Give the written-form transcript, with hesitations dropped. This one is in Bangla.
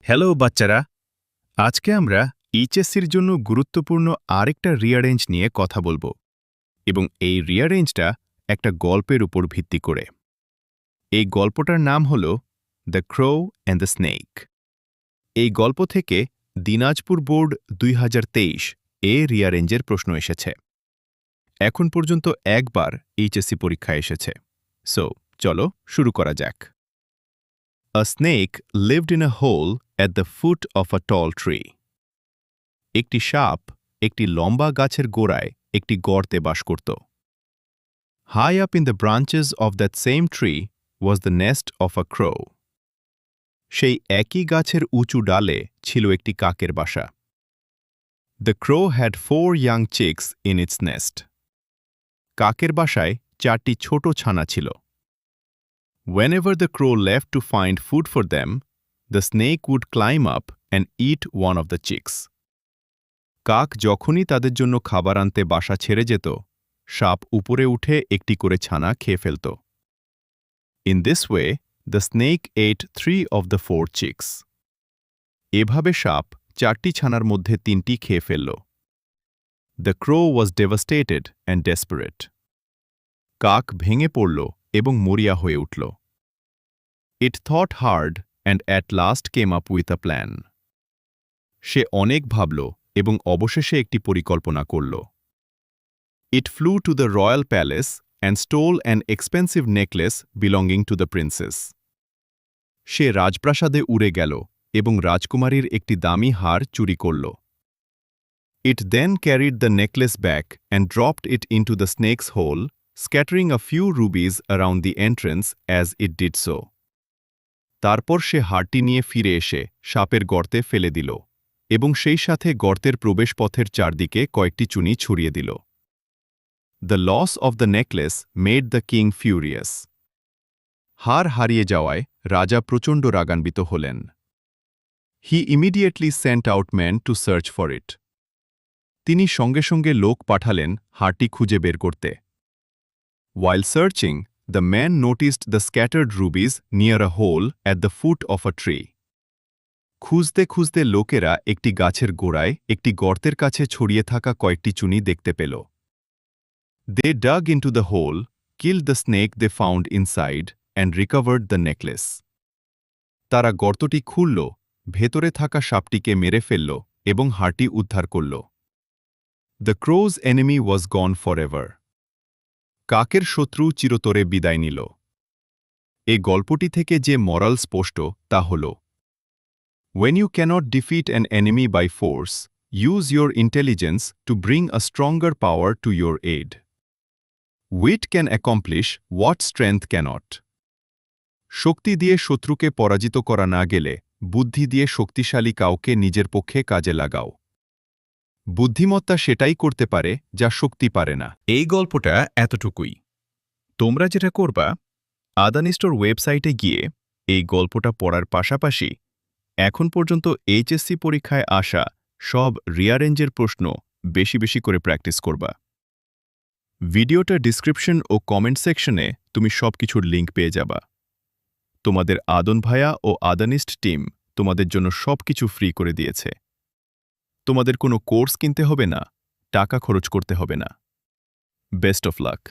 হ্যালো বাচ্চারা, আজকে আমরা এইচএসসির জন্য গুরুত্বপূর্ণ আরেকটা রিয়ারেঞ্জ নিয়ে কথা বলবো এবং এই রিয়ারেঞ্জটা একটা গল্পের উপর ভিত্তি করে। এই গল্পটার নাম হল the crow and the snake. এই গল্প থেকে দিনাজপুর বোর্ড 2023 রিয়ারেঞ্জের প্রশ্ন এসেছে। এখন পর্যন্ত একবার এইচএসসি পরীক্ষা এসেছে। সো চলো শুরু করা যাক। A snake lived in a hole at the foot of a tall tree. একটি সাপ একটি লম্বা গাছের গোড়ায় একটি গর্তে বাস করত। High up in the branches of that same tree was the nest of a crow. সেই একই গাছের উঁচু ডালে ছিল একটি কাকের বাসা। The crow had 4 young chicks in its nest. কাকের বাসায় 4টি ছোট ছানা ছিল। Whenever the crow left to find food for them, the snake would climb up and eat one of the chicks. কাক যখনই তাদের জন্য খাবার আনতে বাসা ছেড়ে যেত, সাপ উপরে উঠে একটি করে ছানা খেয়ে ফেলত। In this way, the snake ate 3 of the 4 chicks. এভাবে সাপ 4টি ছানার মধ্যে 3টি খেয়ে ফেলল। The crow was devastated and desperate. কাক ভেঙে পড়ল এবং মরিয়া হয়ে উঠল। It thought hard and at last came up with a plan. সে অনেক ভাবল এবং অবশেষে একটি পরিকল্পনা করল। It flew to the royal palace and stole an expensive necklace belonging to the princess. সে রাজপ্রাসাদে উড়ে গেল এবং রাজকুমারীর একটি দামি হার চুরি করল। It then carried the necklace back and dropped it into the snake's hole, scattering a few rubies around the entrance as it did so. তারপর সে হারটি নিয়ে ফিরে এসে সাপের গর্তে ফেলে দিল এবং সেই সাথে গর্তের প্রবেশপথের চারদিকে কয়েকটি চুনি ছড়িয়ে দিল। The loss of the necklace made the king furious. হার হারিয়ে যাওয়ায় রাজা প্রচণ্ড রাগান্বিত হলেন। He immediately sent out men to search for it. তিনি সঙ্গে সঙ্গে লোক পাঠালেন হারটি খুঁজে বের করতে। While searching, the man noticed the scattered rubies near a hole at the foot of a tree. খুঁজতে খুঁজতে লোকেরা একটি গাছের গোড়ায় একটি গর্তের কাছে ছড়িয়ে থাকা কয়েকটি চুনি দেখতে পেল। They dug into the hole, killed the snake they found inside, and recovered the necklace. তারা গর্তটি খুলল, ভেতরে থাকা সাপটিকে মেরে ফেলল এবং হারটি উদ্ধার করল। The crow's enemy was gone forever. কাকের শত্রু চিরতরে বিদায় নিল। এই গল্পটি থেকে যে মরাল স্পষ্ট তা হল, When you cannot defeat an enemy by force, use your intelligence to bring a stronger power to your aid. Wit can accomplish what strength cannot. শক্তি দিয়ে শত্রুকে পরাজিত করা না গেলে বুদ্ধি দিয়ে শক্তিশালী কাউকে নিজের পক্ষে কাজে লাগাও। বুদ্ধিমত্তা সেটাই করতে পারে যা শক্তি পারে না। এই গল্পটা এতটুকুই। তোমরা যেটা করবা, আদানি স্টোর ওয়েবসাইটে গিয়ে এই গল্পটা পড়ার পাশাপাশি এখন পর্যন্ত এইচএসসি পরীক্ষায় আসা সব রিয়ারেঞ্জের প্রশ্ন বেশি বেশি করে প্র্যাকটিস করবা। ভিডিওটা ডিসক্রিপশন ও কমেন্ট সেকশনে তুমি সবকিছুর লিঙ্ক পেয়ে যাবা। তোমাদের আদন ভাইয়া ও আদানিস্ট টিম তোমাদের জন্য সবকিছু ফ্রি করে দিয়েছে। তোমাদের কোনো কোর্স কিনতে হবে না, টাকা খরচ করতে হবে না। Best of luck.